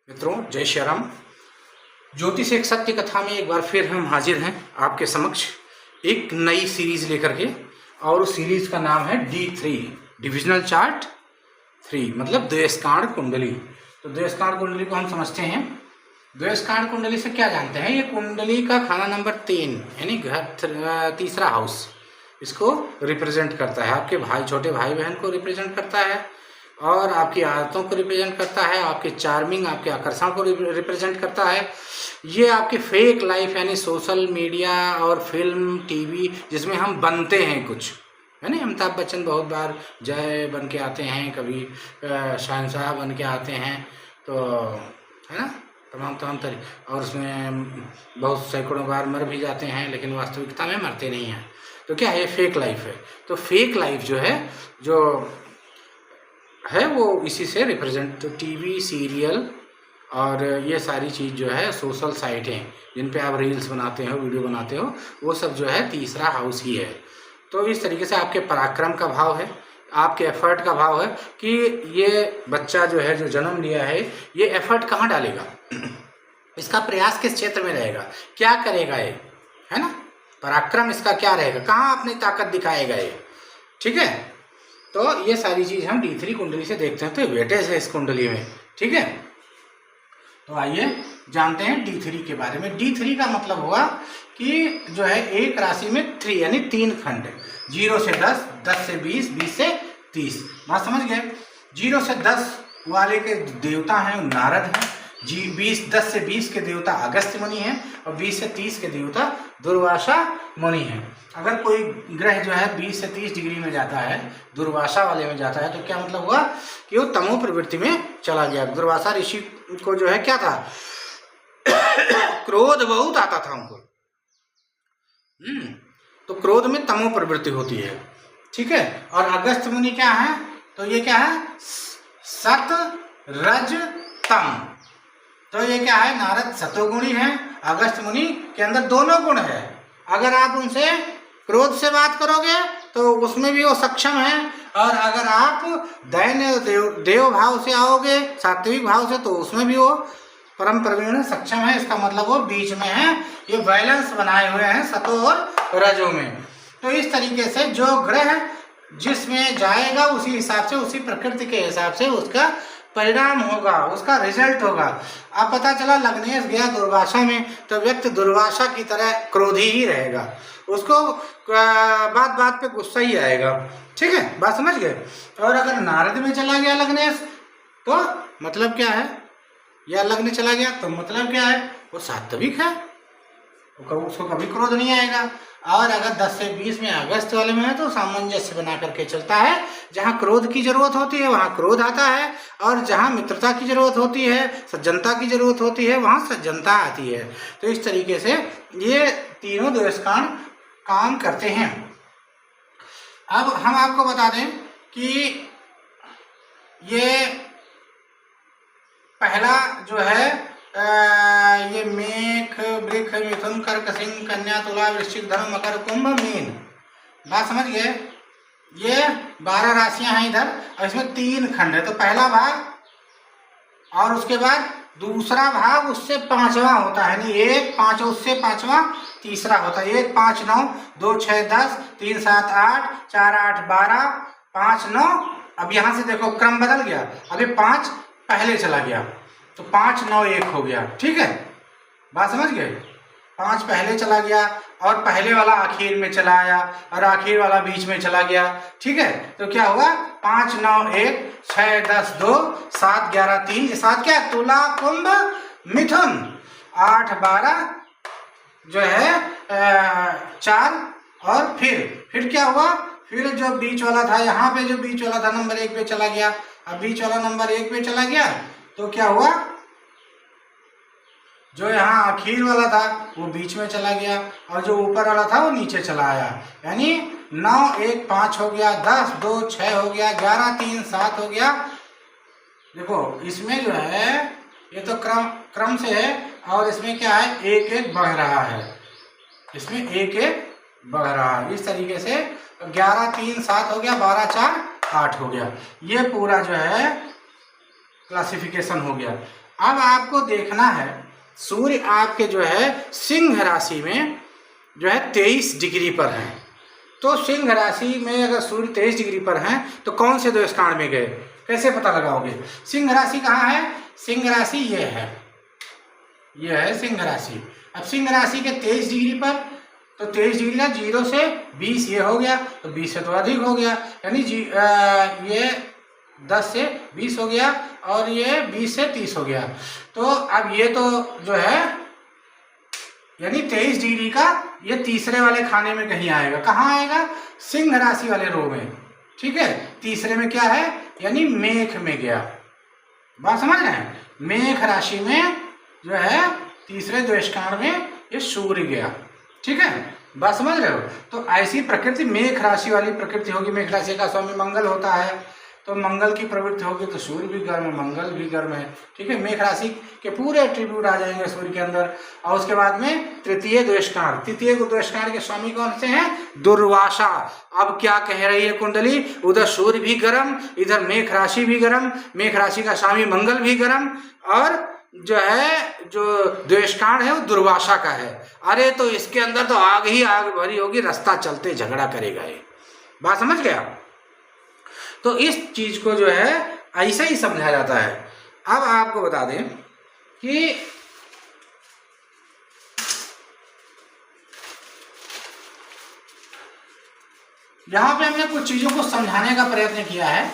मित्रों, जय श्री राम। ज्योतिष एक सत्य कथा में एक बार फिर हम हाजिर हैं आपके समक्ष एक नई सीरीज लेकर के। और उस सीरीज का नाम है D3 डिविजनल चार्ट 3, मतलब द्वयस्कांड कुंडली। तो द्वयस्कांड कुंडली को हम समझते हैं। द्वयस्कांड कुंडली से क्या जानते हैं? ये कुंडली का खाना नंबर 3 यानी घर तीसरा हाउस इसको रिप्रेजेंट करता है। आपके भाई, छोटे भाई बहन को रिप्रेजेंट करता है और आपकी आदतों को रिप्रेजेंट करता है, आपके चार्मिंग, आपके आकर्षण को रिप्रेजेंट करता है। ये आपकी फेक लाइफ यानी सोशल मीडिया और फिल्म, टीवी जिसमें हम बनते हैं कुछ, है ना। अमिताभ बच्चन बहुत बार जय बन के आते हैं, कभी शहंशाह बन के आते हैं, तो है ना, तमाम तरीके। और उसमें बहुत सैकड़ों बार मर भी जाते हैं, लेकिन वास्तविकता में मरते नहीं हैं। तो क्या है? फेक लाइफ है। तो फेक लाइफ जो है वो इसी से रिप्रेजेंट। तो टीवी, सीरियल और ये सारी चीज़ जो है, सोशल साइटें जिन पे आप रील्स बनाते हो, वीडियो बनाते हो, वो सब जो है तीसरा हाउस ही है। तो इस तरीके से आपके पराक्रम का भाव है, आपके एफर्ट का भाव है कि ये बच्चा जो है, जो जन्म लिया है, ये एफर्ट कहाँ डालेगा, इसका प्रयास किस क्षेत्र में रहेगा, क्या करेगा ये, है ना। पराक्रम इसका क्या रहेगा, कहाँ अपनी ताकत दिखाएगा ये, ठीक है। तो ये सारी चीज़ हम D3 कुंडली से देखते हैं। तो वेटेज है इस कुंडली में, ठीक है। तो आइए जानते हैं D3 के बारे में। D3 का मतलब हुआ कि जो है एक राशि में 3 यानी 3 खंड, 0 से 10, 10 से 20, 20 से 30। बात समझ गए? 0 से 10 वाले के देवता हैं नारद हैं, 10 से 20 के देवता अगस्त्य मुनि हैं, और 20 से 30 के देवता दुर्वासा मुनि हैं। अगर कोई ग्रह जो है 20 से 30 डिग्री में जाता है, दुर्वासा वाले में जाता है, तो क्या मतलब हुआ कि वो तमो प्रवृत्ति में चला गया। दुर्वासा ऋषि को जो है क्या था, क्रोध बहुत आता था उनको। तो क्रोध में तमो प्रवृत्ति होती है, ठीक है। और अगस्त्य मुनि क्या है? तो ये क्या है? सत रज तम। तो ये क्या है? नारद सतोगुणी है, अगस्त्य मुनि के अंदर दोनों गुण है। अगर आप उनसे क्रोध से बात करोगे तो उसमें भी वो सक्षम है, और अगर आप दैन्य देव भाव से आओगे, सात्विक भाव से, तो उसमें भी वो परम प्रवीण सक्षम है। इसका मतलब वो बीच में है, ये बैलेंस बनाए हुए हैं सतो और रजो में। तो इस तरीके से जो ग्रह जिसमें जाएगा, उसी हिसाब से, उसी प्रकृति के हिसाब से उसका परिणाम होगा, उसका रिजल्ट होगा। अब पता चला लग्नेश गया दुर्वासा में, तो व्यक्ति दुर्वासा की तरह क्रोधी ही रहेगा, उसको बात बात पे गुस्सा ही आएगा, ठीक है। बात समझ गए? और अगर नारद में चला गया लग्नेश, तो मतलब क्या है, या लग्न चला गया तो मतलब क्या है, वो सात्विक है, उसको कभी क्रोध नहीं आएगा। और अगर 10 से 20 में अगस्त वाले में है, तो सामंजस्य बना करके चलता है। जहाँ क्रोध की जरूरत होती है वहाँ क्रोध आता है, और जहाँ मित्रता की जरूरत होती है, सज्जनता की जरूरत होती है, वहाँ सज्जनता आती है। तो इस तरीके से ये तीनों द्वयस्कांड काम करते हैं। अब हम आपको बता दें कि ये पहला जो है ये मेष, वृष, मिथुन, कर्क, सिंह, कन्या, तुला, वृश्चिक, धनु, मकर, कुंभ, मीन। बात समझ गए? ये 12 राशियां हैं इधर, और इसमें 3 खंड है। तो पहला भाग, और उसके बाद दूसरा भाग उससे 5वां होता है, यानी 1, 5 उससे 5वां तीसरा होता है। 1, 5, 9, 2, 6, 10, 3, 7, 8, 4, 8, 12, 5, 9। अब यहाँ से देखो क्रम बदल गया, अभी 5 पहले चला गया, तो 5, 9, 1 हो गया, ठीक है। बात समझ गए? 5 पहले चला गया, और पहले वाला आखिर में चला आया, और आखिर वाला बीच में चला गया, ठीक है। तो क्या हुआ? 5, 9, 1, 6, 10, 2, 7, 11, 3। 7 क्या? तुला, कुंभ, मिथुन। 8, 12 जो है 4, और फिर क्या हुआ? फिर जो बीच वाला था, यहाँ पे जो बीच वाला था नंबर 1 पे चला गया। अब बीच वाला नंबर 1 पे चला गया, तो क्या हुआ? जो यहाँ आखिर वाला था वो बीच में चला गया, और जो ऊपर वाला था वो नीचे चला आया। यानी 9, 1, 5 हो गया, 10, 2, 6 हो गया, 11, 3, 7 हो गया। देखो इसमें जो है ये तो क्रम से है, और इसमें क्या है, 1, 1 बढ़ रहा है, इसमें 1, 1 बढ़ रहा है। इस तरीके से 11, 3, 7 हो गया, 12, 4, 8 हो गया। ये पूरा जो है क्लासिफिकेशन हो गया। अब आपको देखना है सूर्य आपके जो है सिंह राशि में जो है 23 डिग्री पर है। तो सिंह राशि में अगर सूर्य 23 डिग्री पर हैं तो कौन से दो स्थान में गए, कैसे पता लगाओगे? सिंह राशि कहाँ है? सिंह राशि ये है सिंह राशि। अब सिंह राशि के 23 डिग्री पर, तो 23 डिग्री का 0 से 20 ये हो गया, तो 20 से तो अधिक हो गया, यानी ये 10 से 20 हो गया और ये 20 से 30 हो गया। तो अब ये तो जो है यानी 23 डिग्री का ये तीसरे वाले खाने में कहीं आएगा। कहाँ आएगा? सिंह राशि वाले रो में, ठीक है। तीसरे में क्या है? यानी मेष में गया। बात समझ रहे हैं? मेष राशि में जो है तीसरे द्वेषकांड में ये सूर्य गया, ठीक है। बात समझ रहे हो? तो ऐसी प्रकृति मेष राशि वाली प्रकृति होगी। मेष राशि का स्वामी मंगल होता है, तो मंगल की प्रवृत्ति होगी तो सूर्य भी गर्म है, मंगल भी गर्म है, ठीक है। मेष राशि के पूरे एट्रीब्यूट आ जाएंगे सूर्य के अंदर। और उसके बाद में तृतीय द्वेषकांड, तृतीय द्वेषकांड के स्वामी कौन से हैं? दुर्वासा। अब क्या कह रही है कुंडली? उधर सूर्य भी गर्म, इधर मेष राशि भी गर्म, मेष राशि का स्वामी मंगल भी गर्म, और जो है जो द्वेषकांड है वो दुर्वासा का है। अरे तो इसके अंदर तो आग ही आग भरी होगी, रास्ता चलते झगड़ा करेगा ये। बात समझ गया? तो इस चीज को जो है ऐसा ही समझा जाता है। अब आपको बता दें कि यहां पे हमने कुछ चीजों को समझाने का प्रयत्न किया है।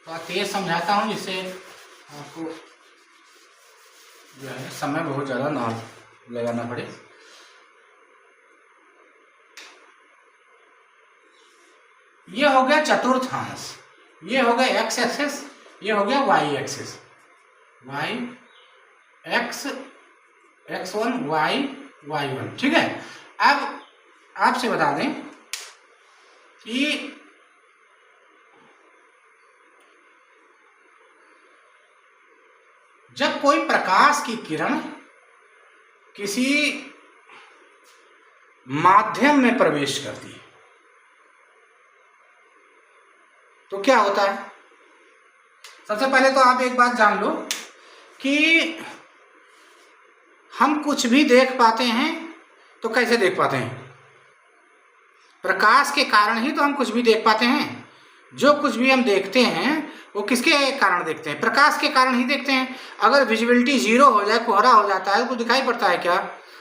तो तेज समझाता हूं जिससे आपको जो है समय बहुत ज्यादा ना लगाना पड़े। ये हो गया चतुर्थांश, ये हो गया एक्स एक्सिस, ये हो गया Y axis, Y X x1 y y1, ठीक है। अब आपसे बता दें कि जब कोई प्रकाश की किरण किसी माध्यम में प्रवेश करती है तो क्या होता है? सबसे पहले तो आप एक बात जान लो कि हम कुछ भी देख पाते हैं तो कैसे देख पाते हैं? प्रकाश के कारण ही तो हम कुछ भी देख पाते हैं। जो कुछ भी हम देखते हैं वो किसके कारण देखते हैं? प्रकाश के कारण ही देखते हैं। अगर विजिबिलिटी 0 हो जाए, कोहरा हो जाता है, तो कुछ दिखाई पड़ता है क्या?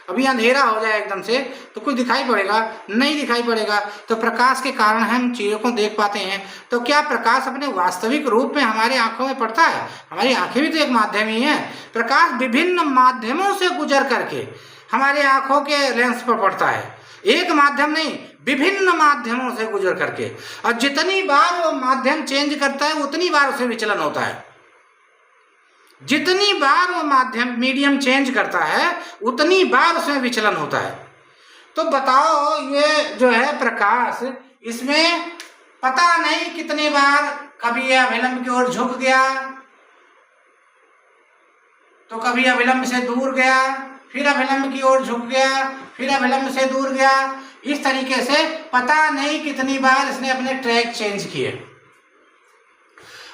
अभी अंधेरा हो जाए एकदम से तो कुछ दिखाई पड़ेगा? नहीं दिखाई पड़ेगा। तो प्रकाश के कारण हम चीज़ों को देख पाते हैं। तो क्या प्रकाश अपने वास्तविक रूप में हमारे आंखों में पड़ता है? हमारी आंखें भी तो एक माध्यम ही है। प्रकाश विभिन्न माध्यमों से गुजर करके हमारे आंखों के लेंस पर पड़ता है। एक माध्यम नहीं, विभिन्न माध्यमों से गुजर करके। और जितनी बार वो माध्यम चेंज करता है उतनी बार उसमें विचलन होता है। जितनी बार वो माध्यम मीडियम चेंज करता है उतनी बार उसमें विचलन होता है। तो बताओ ये जो है प्रकाश, इसमें पता नहीं कितने बार कभी यह अभिलंब की ओर झुक गया तो कभी अभिलंब से दूर गया, फिर अभिलंब की ओर झुक गया, फिर अभिलंब से दूर गया। इस तरीके से पता नहीं कितनी बार इसने अपने ट्रैक चेंज किए।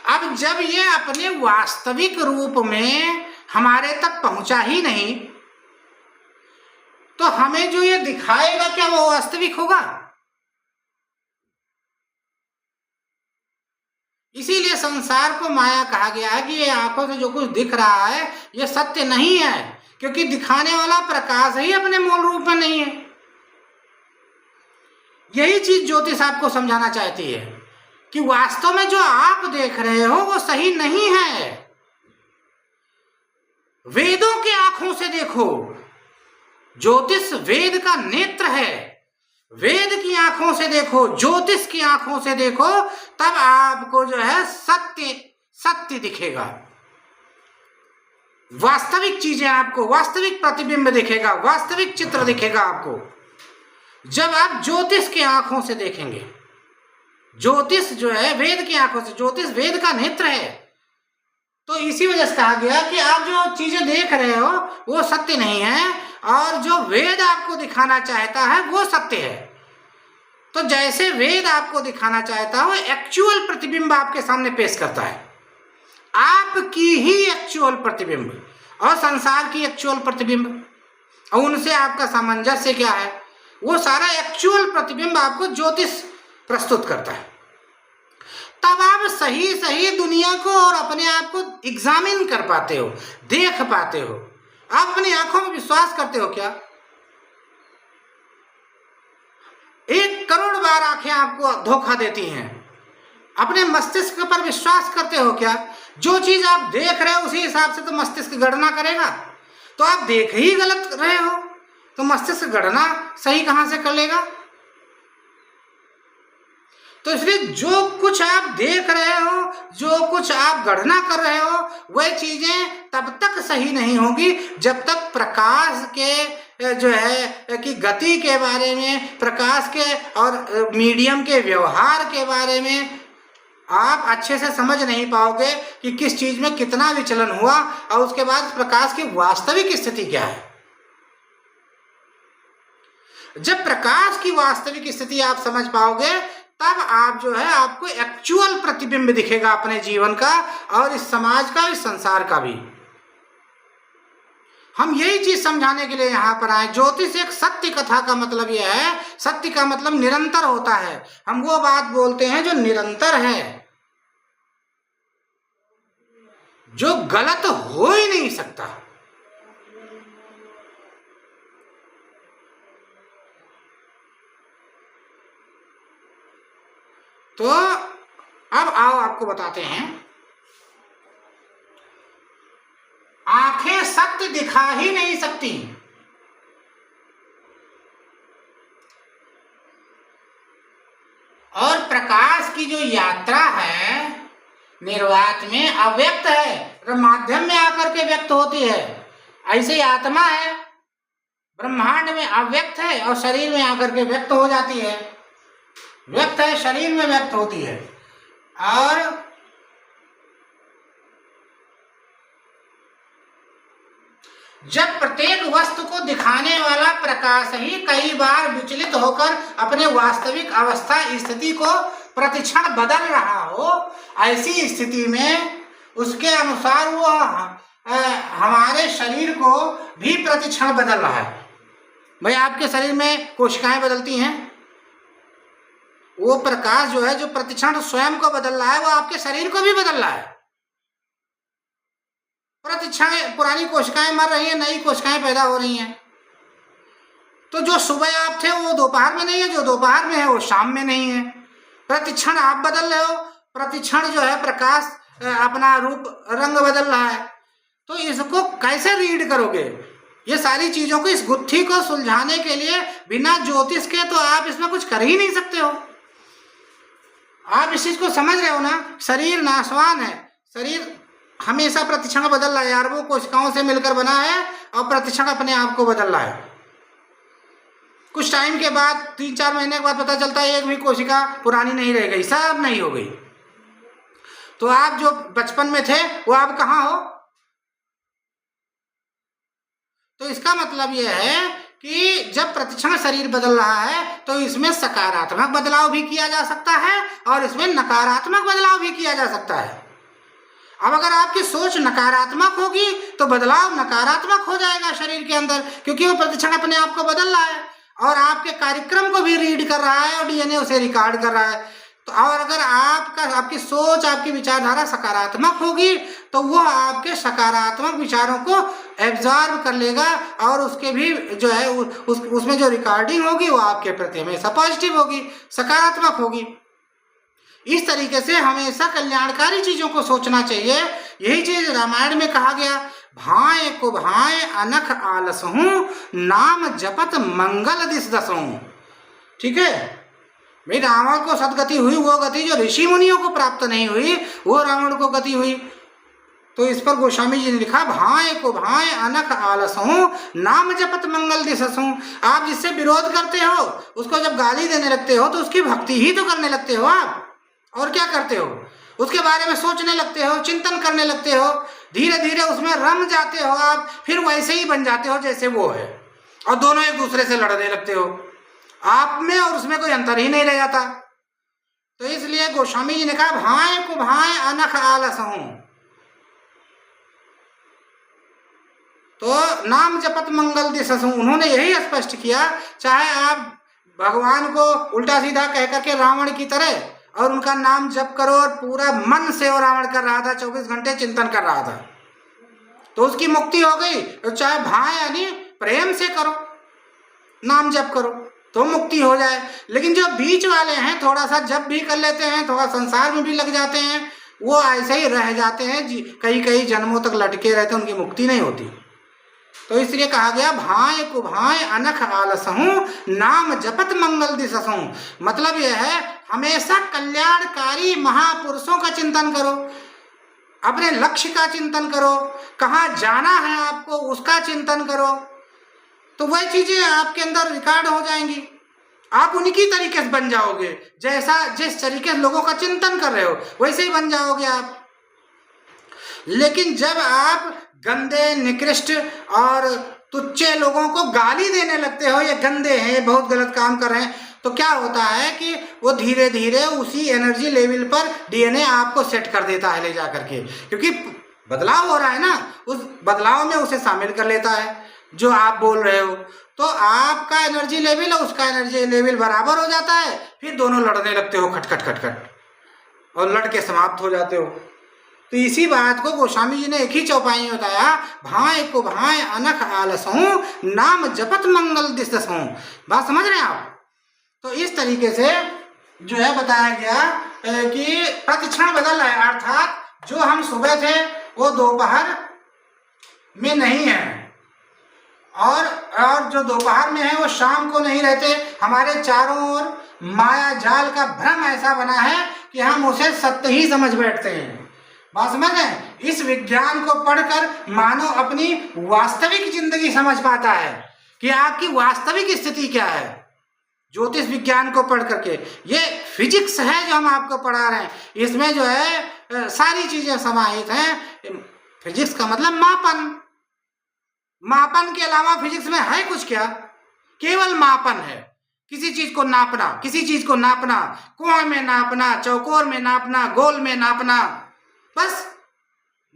अब जब ये अपने वास्तविक रूप में हमारे तक पहुंचा ही नहीं तो हमें जो ये दिखाएगा क्या वो वास्तविक होगा? इसीलिए संसार को माया कहा गया है कि ये आंखों से जो कुछ दिख रहा है ये सत्य नहीं है, क्योंकि दिखाने वाला प्रकाश ही अपने मूल रूप में नहीं है। यही चीज ज्योतिष आपको समझाना चाहती है कि वास्तव में जो आप देख रहे हो वो सही नहीं है। वेदों के आंखों से देखो। ज्योतिष वेद का नेत्र है। वेद की आंखों से देखो, ज्योतिष की आंखों से देखो, तब आपको जो है सत्य सत्य दिखेगा। वास्तविक चीजें आपको, वास्तविक प्रतिबिंब दिखेगा, वास्तविक चित्र दिखेगा आपको जब आप ज्योतिष की आंखों से देखेंगे। ज्योतिष जो है वेद की आंखों से, ज्योतिष वेद का नेत्र है। तो इसी वजह से कहा गया कि आप जो चीजें देख रहे हो वो सत्य नहीं है और जो वेद आपको दिखाना चाहता है वो सत्य है। तो जैसे वेद आपको दिखाना चाहता हो, एक्चुअल प्रतिबिंब आपके सामने पेश करता है, आपकी ही एक्चुअल प्रतिबिंब और संसार की एक्चुअल प्रतिबिंब, और उनसे आपका सामंजस्य क्या है, वो सारा एक्चुअल प्रतिबिंब आपको ज्योतिष प्रस्तुत करता है। तब आप सही सही दुनिया को और अपने आप को एग्जामिन कर पाते हो, देख पाते हो। आप अपनी आंखों में विश्वास करते हो क्या? 1 करोड़ बार आंखें आपको धोखा देती हैं। अपने मस्तिष्क पर विश्वास करते हो क्या? जो चीज आप देख रहे हो उसी हिसाब से तो मस्तिष्क गणना करेगा। तो आप देख ही गलत रहे हो तो मस्तिष्क गणना सही कहां से कर लेगा? तो इसलिए जो कुछ आप देख रहे हो, जो कुछ आप गणना कर रहे हो, वह चीजें तब तक सही नहीं होगी जब तक प्रकाश के जो है कि गति के बारे में, प्रकाश के और मीडियम के व्यवहार के बारे में आप अच्छे से समझ नहीं पाओगे कि किस चीज में कितना विचलन हुआ और उसके बाद प्रकाश की वास्तविक स्थिति क्या है। जब प्रकाश की वास्तविक स्थिति आप समझ पाओगे तब आप जो है आपको एक्चुअल प्रतिबिंब दिखेगा अपने जीवन का और इस समाज का, इस संसार का भी। हम यही चीज समझाने के लिए यहां पर आए। ज्योतिष एक सत्य कथा का मतलब यह है, सत्य का मतलब निरंतर होता है। हम वो बात बोलते हैं जो निरंतर है, जो गलत हो ही नहीं सकता। तो अब आओ आपको बताते हैं, आंखें सत्य दिखा ही नहीं सकती, और प्रकाश की जो यात्रा है निर्वात में अव्यक्त है, माध्यम में आकर के व्यक्त होती है। ऐसे आत्मा है ब्रह्मांड में अव्यक्त है और शरीर में आकर के व्यक्त हो जाती है। व्यक्त है, शरीर में व्यक्त होती है। और जब प्रत्येक वस्तु को दिखाने वाला प्रकाश ही कई बार विचलित होकर अपने वास्तविक अवस्था स्थिति को प्रतिक्षण बदल रहा हो, ऐसी स्थिति में उसके अनुसार वो हमारे शरीर को भी प्रतिक्षण बदल रहा है। भाई आपके शरीर में कोशिकाएं बदलती हैं, वो प्रकाश जो है जो प्रतिक्षण स्वयं को बदल रहा है वो आपके शरीर को भी बदल रहा है। प्रतिक्षण पुरानी कोशिकाएं मर रही हैं, नई कोशिकाएं पैदा हो रही हैं। तो जो सुबह आप थे वो दोपहर में नहीं है, जो दोपहर में है वो शाम में नहीं है। प्रतिक्षण आप बदल रहे हो, प्रतिक्षण जो है प्रकाश अपना रूप रंग बदल रहा है। तो इसको कैसे रीड करोगे? ये सारी चीजों को, इस गुत्थी को सुलझाने के लिए बिना ज्योतिष के तो आप इसमें कुछ कर ही नहीं सकते हो। आप इस चीज को समझ रहे हो ना? शरीर नाशवान है, शरीर हमेशा प्रतिक्षण बदल रहा है यार, वो कोशिकाओं से मिलकर बना है और प्रतिक्षण अपने आप को बदल रहा है। कुछ टाइम के बाद 3-4 महीने के बाद पता चलता है एक भी कोशिका पुरानी नहीं रह गई, सब नई हो गई। तो आप जो बचपन में थे वो आप कहाँ हो? तो इसका मतलब यह है कि जब प्रतिक्षण शरीर बदल रहा है तो इसमें सकारात्मक बदलाव भी किया जा सकता है और इसमें नकारात्मक बदलाव भी किया जा सकता है। अब अगर आपकी सोच नकारात्मक होगी तो बदलाव नकारात्मक हो जाएगा शरीर के अंदर, क्योंकि वो प्रतिक्षण अपने आप को बदल रहा है और आपके कार्यक्रम को भी रीड कर रहा है और डीएनए उसे रिकॉर्ड कर रहा है। तो और अगर आपकी सोच, आपकी विचारधारा सकारात्मक होगी तो वो आपके सकारात्मक विचारों को एब्जॉर्ब कर लेगा और उसके भी जो है उसमें जो रिकॉर्डिंग होगी वो आपके प्रति हमेशा पॉजिटिव होगी, सकारात्मक होगी। इस तरीके से हमेशा कल्याणकारी चीजों को सोचना चाहिए। यही चीज रामायण में कहा गया, भाए को भाए अनख आलस हूं, नाम जपत मंगल दिस दसहूं। ठीक है भाई, रावण को सदगति हुई, वो गति जो ऋषि मुनियों को प्राप्त नहीं हुई वो रावण को गति हुई। तो इस पर गोस्वामी जी ने लिखा, भाए को भाए अनख आलस हूं, नाम जपत मंगल दिसहूं। आप जिससे विरोध करते हो उसको जब गाली देने लगते हो तो उसकी भक्ति ही तो करने लगते हो आप, और क्या करते हो? उसके बारे में सोचने लगते हो, चिंतन करने लगते हो, धीरे धीरे उसमें रम जाते हो आप, फिर वैसे ही बन जाते हो जैसे वो है और दोनों एक दूसरे से लड़ने लगते हो। आप में और उसमें कोई अंतर ही नहीं रह जाता। तो इसलिए गोस्वामी जी ने कहा भाए को भाए अनख आलस हूं। तो नाम जपत मंगल दिससु, उन्होंने यही स्पष्ट किया, चाहे आप भगवान को उल्टा सीधा कह करके रावण की तरह और उनका नाम जप करो, और पूरा मन से वो रावण कर रहा था, 24 घंटे चिंतन कर रहा था, तो उसकी मुक्ति हो गई। तो चाहे भाई यानी प्रेम से करो, नाम जप करो तो मुक्ति हो जाए। लेकिन जो बीच वाले हैं, थोड़ा सा जप भी कर लेते हैं, थोड़ा संसार में भी लग जाते हैं, वो ऐसे ही रह जाते हैं, कई जन्मों तक लटके रहते हैं, उनकी मुक्ति नहीं होती। तो इसलिए कहा गया भाए को भाए अनख आलसहूं नाम जपत मंगल दिससहूं। मतलब यह है हमेशा कल्याणकारी महापुरुषों का चिंतन करो, अपने लक्ष्य का चिंतन करो, कहाँ जाना है आपको उसका चिंतन करो, तो वह चीजें आपके अंदर रिकॉर्ड हो जाएंगी। आप उनकी तरीके से बन जाओगे, जैसा जिस तरीके से लोगों का चिंतन कर रहे हो वैसे ही बन जाओगे आप। लेकिन जब आप गंदे, निकृष्ट और तुच्चे लोगों को गाली देने लगते हो, ये गंदे हैं, बहुत गलत काम कर रहे हैं, तो क्या होता है कि वो धीरे धीरे उसी एनर्जी लेवल पर डीएनए आपको सेट कर देता है ले जा करके, क्योंकि बदलाव हो रहा है ना, उस बदलाव में उसे शामिल कर लेता है जो आप बोल रहे हो। तो आपका एनर्जी लेवल और उसका एनर्जी लेवल बराबर हो जाता है, फिर दोनों लड़ने लगते हो खट खट खट खट, और लड़के समाप्त हो जाते हो। तो इसी बात को गोस्वामी जी ने एक ही चौपाई में बताया, भाए को भाए अनख आलसहूं नाम जपत मंगल दिससहूं। बात समझ रहे हैं आप? तो इस तरीके से जो है बताया गया कि प्रतिक्षण बदल रहा है, अर्थात जो हम सुबह थे वो दोपहर में नहीं है, और जो दोपहर में है वो शाम को नहीं रहते। हमारे चारों ओर माया जाल का भ्रम ऐसा बना है कि हम उसे सत्य ही समझ बैठते हैं। बात समझ रहे? इस विज्ञान को पढ़कर मानव अपनी वास्तविक जिंदगी समझ पाता है कि आपकी वास्तविक स्थिति क्या है। ज्योतिष विज्ञान को पढ़ करके, ये फिजिक्स है जो हम आपको पढ़ा रहे हैं, इसमें जो है सारी चीजें समाहित हैं। फिजिक्स का मतलब मापन, मापन के अलावा फिजिक्स में है कुछ क्या? केवल मापन है। किसी चीज को नापना, किसी चीज को नापना, कुआं में नापना, चौकोर में नापना, गोल में नापना, बस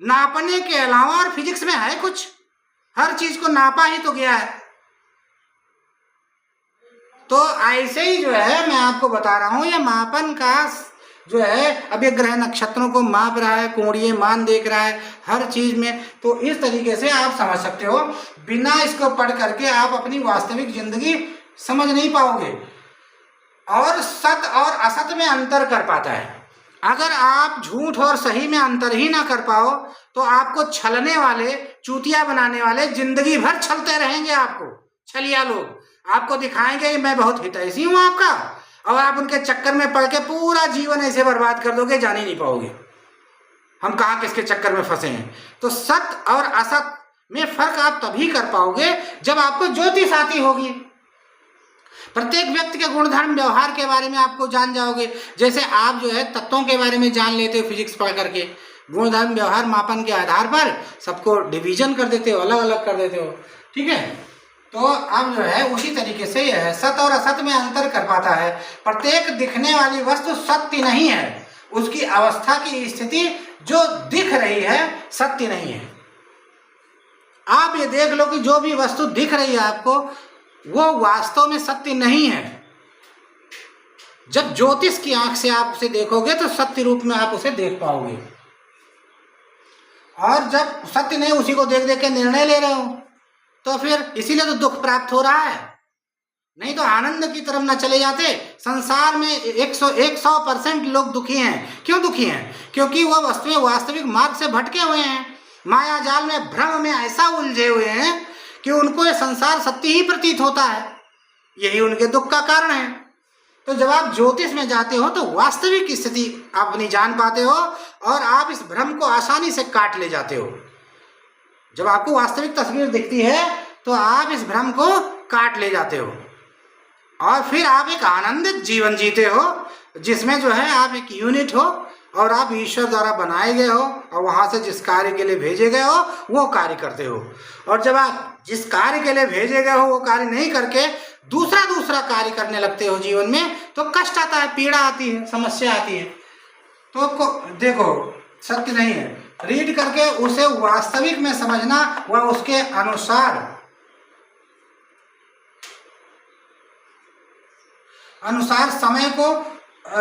नापने के अलावा और फिजिक्स में है कुछ? हर चीज को नापा ही तो गया है। तो ऐसे ही जो है मैं आपको बता रहा हूं, ये मापन का जो है, अब ये ग्रह नक्षत्रों को माप रहा है, कोणीय मान देख रहा है हर चीज में। तो इस तरीके से आप समझ सकते हो, बिना इसको पढ़ करके आप अपनी वास्तविक जिंदगी समझ नहीं पाओगे। और सत और असत में अंतर कर पाता है। अगर आप झूठ और सही में अंतर ही ना कर पाओ तो आपको छलने वाले, चूतिया बनाने वाले जिंदगी भर छलते रहेंगे। आपको छलिया लोग आपको दिखाएंगे कि मैं बहुत हितैषी हूं आपका, और आप उनके चक्कर में पड़ के पूरा जीवन ऐसे बर्बाद कर दोगे, जान ही नहीं पाओगे हम कहाँ किसके चक्कर में फंसे हैं। तो सत और असत में फर्क आप तभी कर पाओगे जब आपको ज्योतिष आती होगी। प्रत्येक व्यक्ति के गुणधर्म, व्यवहार के बारे में आपको जान जाओगे। जैसे आप जो है तत्वों के बारे में जान लेते हो फिजिक्स पढ़ करके, गुणधर्म व्यवहार मापन के आधार पर सबको डिवीजन कर देते हो, अलग अलग कर देते हो, ठीक है। तो अब जो है उसी तरीके से यह है, सत और असत में अंतर कर पाता है। प्रत्येक दिखने वाली वस्तु सत्य नहीं है, उसकी अवस्था की स्थिति जो दिख रही है सत्य नहीं है। आप ये देख लो कि जो भी वस्तु दिख रही है आपको वो वास्तव में सत्य नहीं है। जब ज्योतिष की आंख से आप उसे देखोगे तो सत्य रूप में आप उसे देख पाओगे, और जब सत्य नहीं उसी को देख देख के निर्णय ले रहे हो तो फिर इसीलिए तो दुख प्राप्त हो रहा है। नहीं तो आनंद की तरफ न चले जाते। संसार में 100% लोग दुखी हैं। क्यों दुखी हैं? क्योंकि वह वस्तुएं वास्तविक मार्ग से भटके हुए हैं, माया जाल में, भ्रम में ऐसा उलझे हुए हैं कि उनको ये संसार सत्य ही प्रतीत होता है। यही उनके दुख का कारण है। तो जब आप ज्योतिष में जाते हो तो वास्तविक स्थिति आप नहीं जान पाते हो, और आप इस भ्रम को आसानी से काट ले जाते हो। जब आपको वास्तविक तस्वीर दिखती है तो आप इस भ्रम को काट ले जाते हो, और फिर आप एक आनंदित जीवन जीते हो जिसमें जो है आप एक यूनिट हो, और आप ईश्वर द्वारा बनाए गए हो, और वहाँ से जिस कार्य के लिए भेजे गए हो वो कार्य करते हो। और जब आप जिस कार्य के लिए भेजे गए हो वो कार्य नहीं करके दूसरा कार्य करने लगते हो जीवन में तो कष्ट आता है, पीड़ा आती है, समस्या आती है। तो देखो सत्य नहीं है, रीड करके उसे वास्तविक में समझना व उसके अनुसार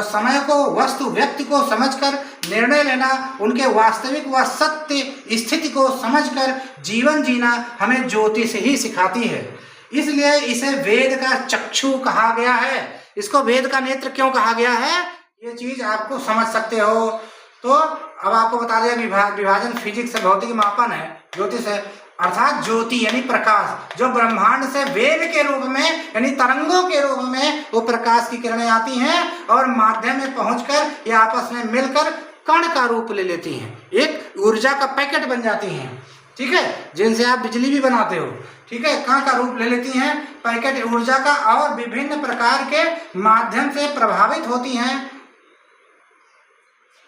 समय को वस्तु व्यक्ति को समझकर निर्णय लेना, उनके वास्तविक व सत्य स्थिति को समझकर जीवन जीना हमें ज्योतिष ही सिखाती है। इसलिए इसे वेद का चक्षु कहा गया है। इसको वेद का नेत्र क्यों कहा गया है, ये चीज आपको समझ सकते हो। तो अब आपको बता दिया विभाजन फिजिक्स से भौतिक मापन है, ज्योतिष है, अर्थात ज्योति यानी प्रकाश, जो ब्रह्मांड से वेव के रूप में यानी तरंगों के रूप में वो प्रकाश की किरणें आती हैं और माध्यम में पहुंचकर ये आपस में मिलकर कण का रूप ले लेती हैं, एक ऊर्जा का पैकेट बन जाती हैं, ठीक है, जिनसे आप बिजली भी बनाते हो, ठीक है, कण का रूप ले लेती हैं, पैकेट ऊर्जा का, और विभिन्न प्रकार के माध्यम से प्रभावित होती हैं।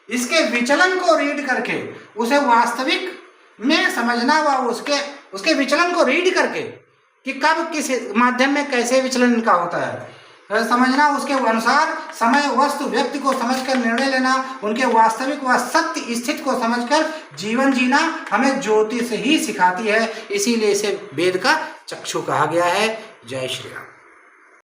इसके विचलन को रीड करके उसे वास्तविक में समझना व उसके विचलन को रीड करके कि कब किस माध्यम में कैसे विचलन इनका होता है समझना, उसके अनुसार समय वस्तु व्यक्ति को समझकर निर्णय लेना, उनके वास्तविक व सत्य स्थिति को समझकर जीवन जीना हमें ज्योतिष ही सिखाती है। इसीलिए इसे वेद का चक्षु कहा गया है। जय श्री राम।